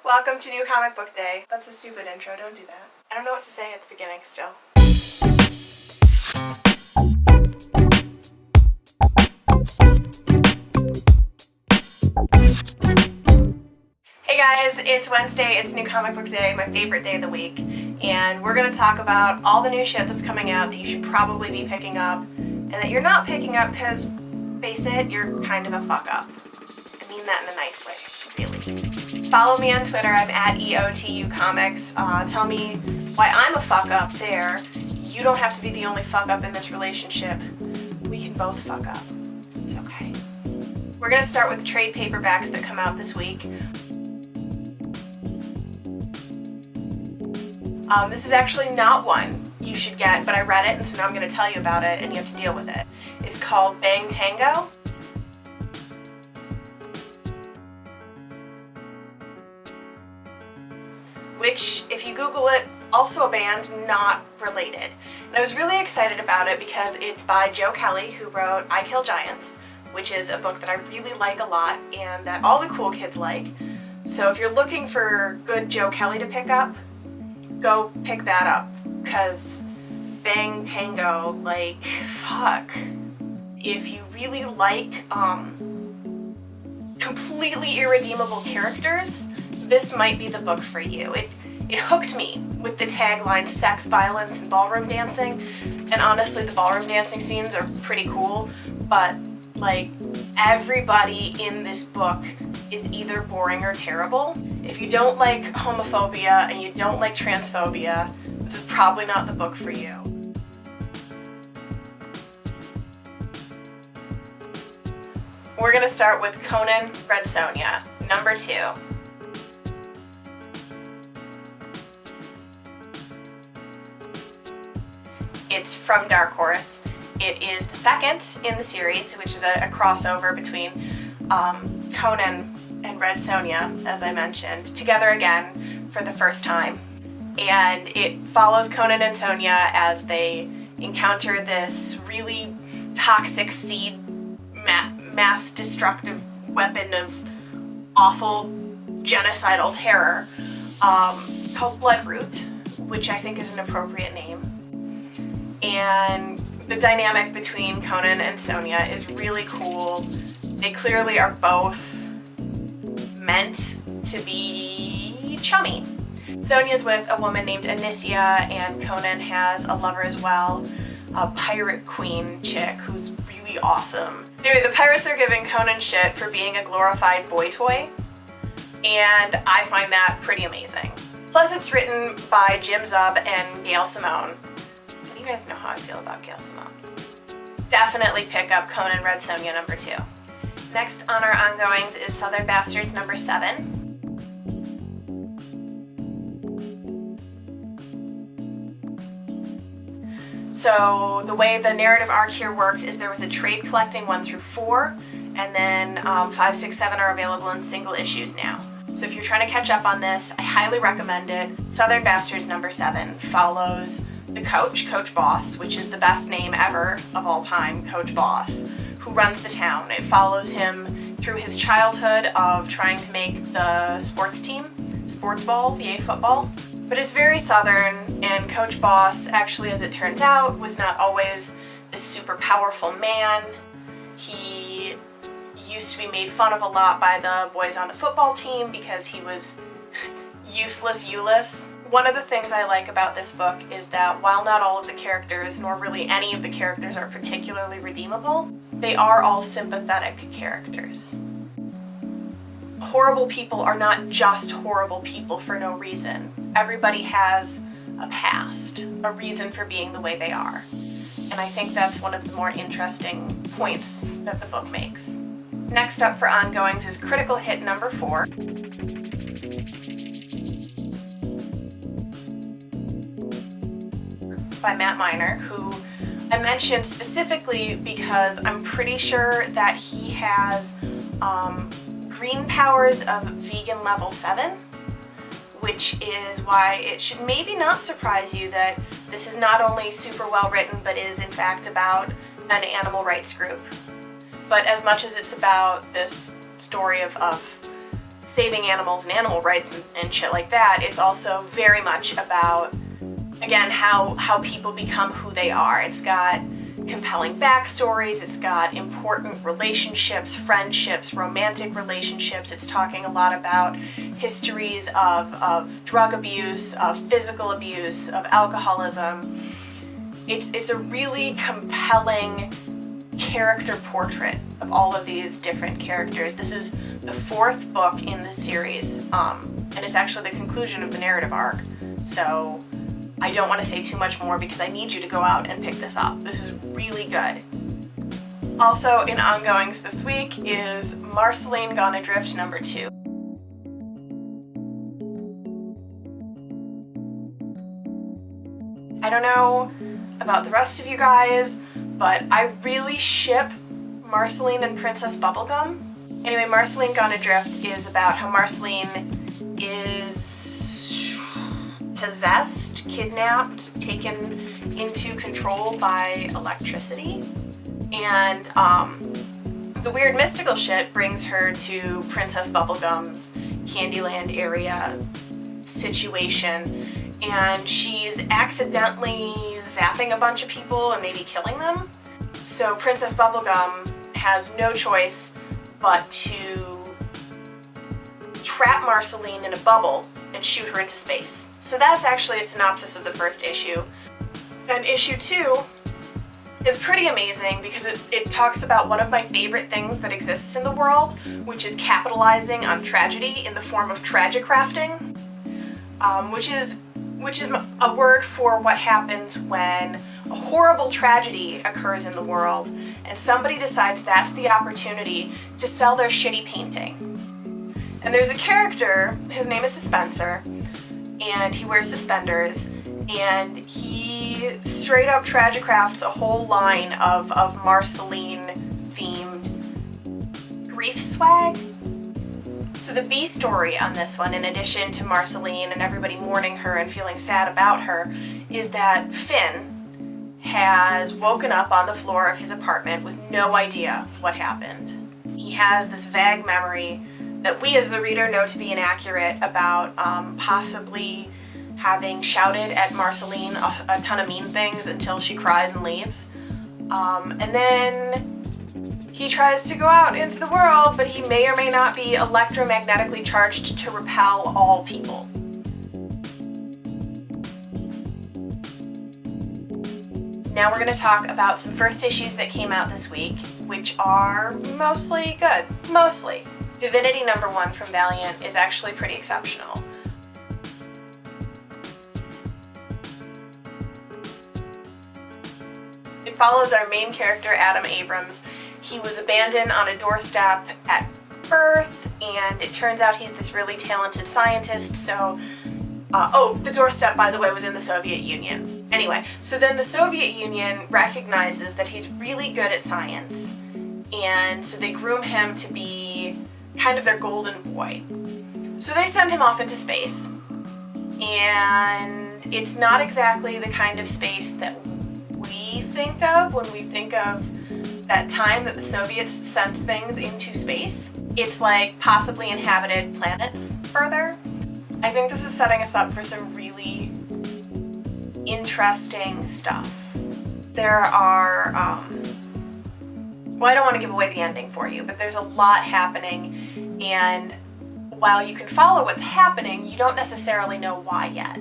Welcome to New Comic Book Day. That's a stupid intro, don't do that. I don't know what to say at the beginning still. Hey guys, it's Wednesday, it's New Comic Book Day, my favorite day of the week, and we're going to talk about all the new shit that's coming out that you should probably be picking up, and that you're not picking up because, face it, you're kind of a fuck up. I mean that in a nice way, really. Follow me on Twitter, I'm at EOTU Comics. Tell me why I'm a fuck up there. You don't have to be the only fuck up in this relationship. We can both fuck up. It's okay. We're going to start with trade paperbacks that come out this week. This is actually not one you should get, but I read it, and so now I'm going to tell you about it, and you have to deal with it. It's called Bang Tango. Which, if you Google it, also a band not related. And I was really excited about it because it's by Joe Kelly, who wrote I Kill Giants, which is a book that I really like a lot and that all the cool kids like. So if you're looking for good Joe Kelly to pick up, go pick that up, because Bang Tango, like, fuck. If you really like completely irredeemable characters, this might be the book for you. It hooked me with the tagline sex, violence, and ballroom dancing, and honestly the ballroom dancing scenes are pretty cool, but like everybody in this book is either boring or terrible. If you don't like homophobia and you don't like transphobia, this is probably not the book for you. We're gonna start with Conan, Red Sonja, number 2. It's from Dark Horse. It is the second in the series, which is a crossover between Conan and Red Sonja, as I mentioned, together again for the first time. And it follows Conan and Sonja as they encounter this really toxic seed mass destructive weapon of awful genocidal terror called Bloodroot, which I think is an appropriate name. And the dynamic between Conan and Sonja is really cool. They clearly are both meant to be chummy. Sonja's with a woman named Anicia, and Conan has a lover as well, a pirate queen chick who's really awesome. Anyway, the pirates are giving Conan shit for being a glorified boy toy, and I find that pretty amazing. Plus it's written by Jim Zub and Gail Simone. You guys know how I feel about Gail Simone. Definitely pick up Conan Red Sonja number 2. Next on our ongoings is Southern Bastards number 7. So the way the narrative arc here works is there was a trade collecting 1 through 4, and then 5, 6, 7 are available in single issues now. So if you're trying to catch up on this, I highly recommend it. Southern Bastards number 7 follows the Coach Boss, which is the best name ever of all time, Coach Boss, who runs the town. It follows him through his childhood of trying to make the sports team, sports balls, yay football. But it's very southern, and Coach Boss, actually as it turned out, was not always this super powerful man. He used to be made fun of a lot by the boys on the football team because he was useless. One of the things I like about this book is that while not all of the characters, nor really any of the characters, are particularly redeemable, they are all sympathetic characters. Horrible people are not just horrible people for no reason. Everybody has a past, a reason for being the way they are. And I think that's one of the more interesting points that the book makes. Next up for ongoings is Critical Hit number 4. By Matt Miner, who I mentioned specifically because I'm pretty sure that he has green powers of vegan level 7, which is why it should maybe not surprise you that this is not only super well written, but is in fact about an animal rights group. But as much as it's about this story of saving animals and animal rights and shit like that. It's also very much about, again, how people become who they are. It's got compelling backstories, it's got important relationships, friendships, romantic relationships. It's talking a lot about histories of drug abuse, of physical abuse, of alcoholism. It's a really compelling character portrait of all of these different characters. This is the 4th book in the series, and it's actually the conclusion of the narrative arc. So I don't want to say too much more because I need you to go out and pick this up. This is really good. Also in ongoings this week is Marceline Gone Adrift number 2. I don't know about the rest of you guys, but I really ship Marceline and Princess Bubblegum. Anyway, Marceline Gone Adrift is about how Marceline is possessed, kidnapped, taken into control by electricity. And the weird mystical shit brings her to Princess Bubblegum's Candyland area situation, and she's accidentally zapping a bunch of people and maybe killing them. So Princess Bubblegum has no choice but to trap Marceline in a bubble and shoot her into space. So that's actually a synopsis of the first issue. And issue 2 is pretty amazing because it talks about one of my favorite things that exists in the world, which is capitalizing on tragedy in the form of tragicrafting, which is a word for what happens when a horrible tragedy occurs in the world and somebody decides that's the opportunity to sell their shitty painting. And there's a character, his name is Spencer, and he wears suspenders, and he straight up tragicrafts a whole line of Marceline themed grief swag. So the B story on this one, in addition to Marceline and everybody mourning her and feeling sad about her, is that Finn has woken up on the floor of his apartment with no idea what happened. He has this vague memory that we as the reader know to be inaccurate about possibly having shouted at Marceline a ton of mean things until she cries and leaves. And then he tries to go out into the world, but he may or may not be electromagnetically charged to repel all people. So now we're going to talk about some first issues that came out this week, which are mostly good. Mostly. Divinity number 1 from Valiant is actually pretty exceptional. It follows our main character, Adam Abrams. He was abandoned on a doorstep at birth, and it turns out he's this really talented scientist, so... the doorstep, by the way, was in the Soviet Union. Anyway, so then the Soviet Union recognizes that he's really good at science, and so they groom him to be kind of their golden boy. So they send him off into space, and it's not exactly the kind of space that we think of when we think of that time that the Soviets sent things into space. It's like possibly inhabited planets further. I think this is setting us up for some really interesting stuff. There are, well, I don't want to give away the ending for you, but there's a lot happening, and while you can follow what's happening, you don't necessarily know why yet.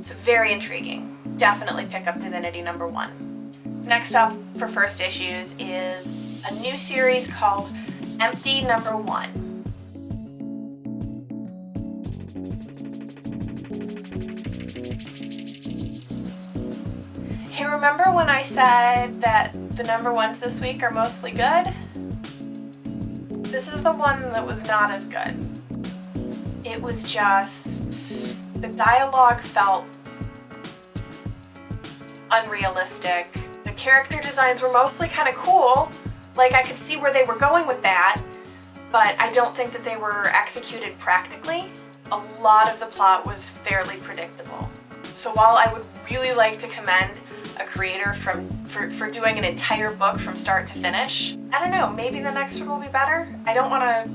So very intriguing. Definitely pick up Divinity number 1. Next up for first issues is a new series called Empty number 1. Hey, remember when I said that the number 1s this week are mostly good? This is the one that was not as good. It was just... the dialogue felt unrealistic. The character designs were mostly kind of cool. Like, I could see where they were going with that, but I don't think that they were executed practically. A lot of the plot was fairly predictable. So while I would really like to commend a creator for doing an entire book from start to finish, I don't know, maybe the next one will be better. I don't want to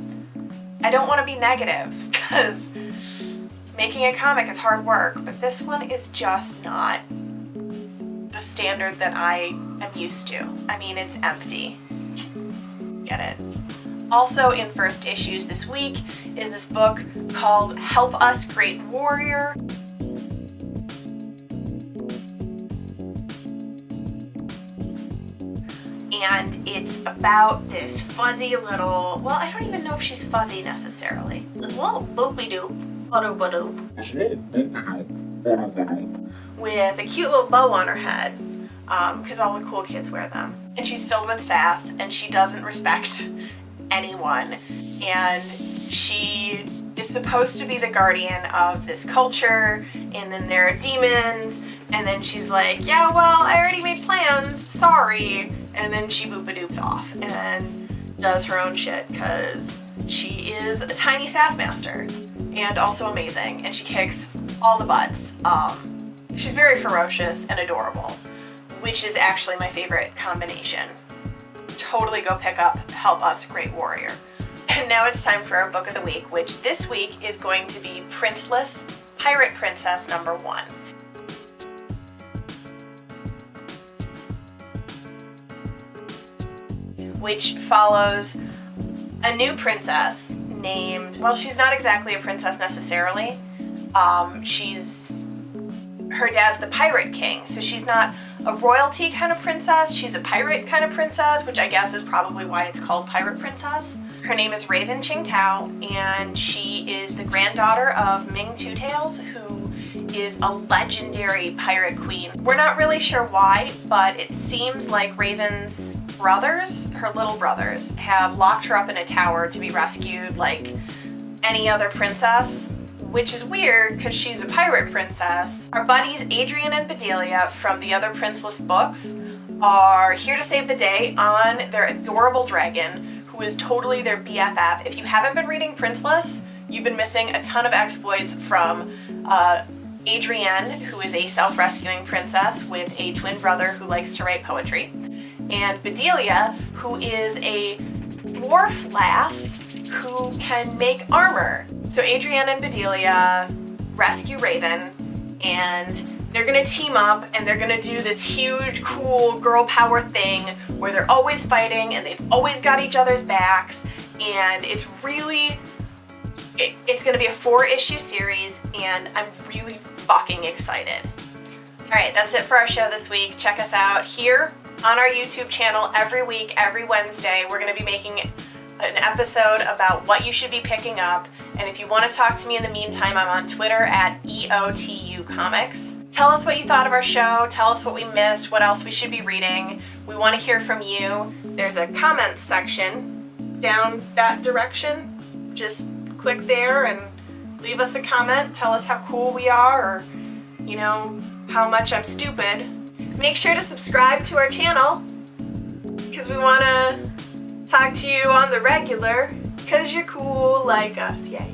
I don't want to be negative because making a comic is hard work, but this one is just not the standard that I am used to. I mean, it's empty. Get it? Also in first issues this week is this book called Help Us Great Warrior. And it's about this fuzzy little, well, I don't even know if she's fuzzy necessarily. This little boopy-doop, with a cute little bow on her head, because all the cool kids wear them. And she's filled with sass, and she doesn't respect anyone. And she is supposed to be the guardian of this culture, and then there are demons, and then she's like, yeah, well, I already made plans, sorry. And then she boop-a-doops off and does her own shit because she is a tiny sass master and also amazing, and she kicks all the butts. She's very ferocious and adorable, which is actually my favorite combination. Totally go pick up Help Us Great Warrior. And now it's time for our book of the week, which this week is going to be Princeless Pirate Princess #1. Which follows a new princess named, well, she's not exactly a princess necessarily. Her dad's the pirate king, so she's not a royalty kind of princess, she's a pirate kind of princess, which I guess is probably why it's called Pirate Princess. Her name is Raven Qingtao, and she is the granddaughter of Ming Two-Tails, who is a legendary pirate queen. We're not really sure why, but it seems like Raven's brothers, her little brothers, have locked her up in a tower to be rescued like any other princess, which is weird because she's a pirate princess. Our buddies Adrian and Bedelia from the other Princeless books are here to save the day on their adorable dragon, who is totally their BFF. If you haven't been reading Princeless, you've been missing a ton of exploits from Adrienne, who is a self-rescuing princess with a twin brother who likes to write poetry, and Bedelia, who is a dwarf lass who can make armor. So Adrienne and Bedelia rescue Raven, and they're gonna team up and they're gonna do this huge, cool girl power thing where they're always fighting and they've always got each other's backs, and it's really, it's gonna be a 4-issue series, and I'm really fucking excited. All right, that's it for our show this week. Check us out here on our YouTube channel every week, every Wednesday. We're going to be making an episode about what you should be picking up. And if you want to talk to me in the meantime, I'm on Twitter at EOTU Comics. Tell us what you thought of our show. Tell us what we missed, what else we should be reading. We want to hear from you. There's a comments section down that direction. Just click there and leave us a comment. Tell us how cool we are, or, you know, how much I'm stupid. Make sure to subscribe to our channel because we want to talk to you on the regular because you're cool like us. Yay.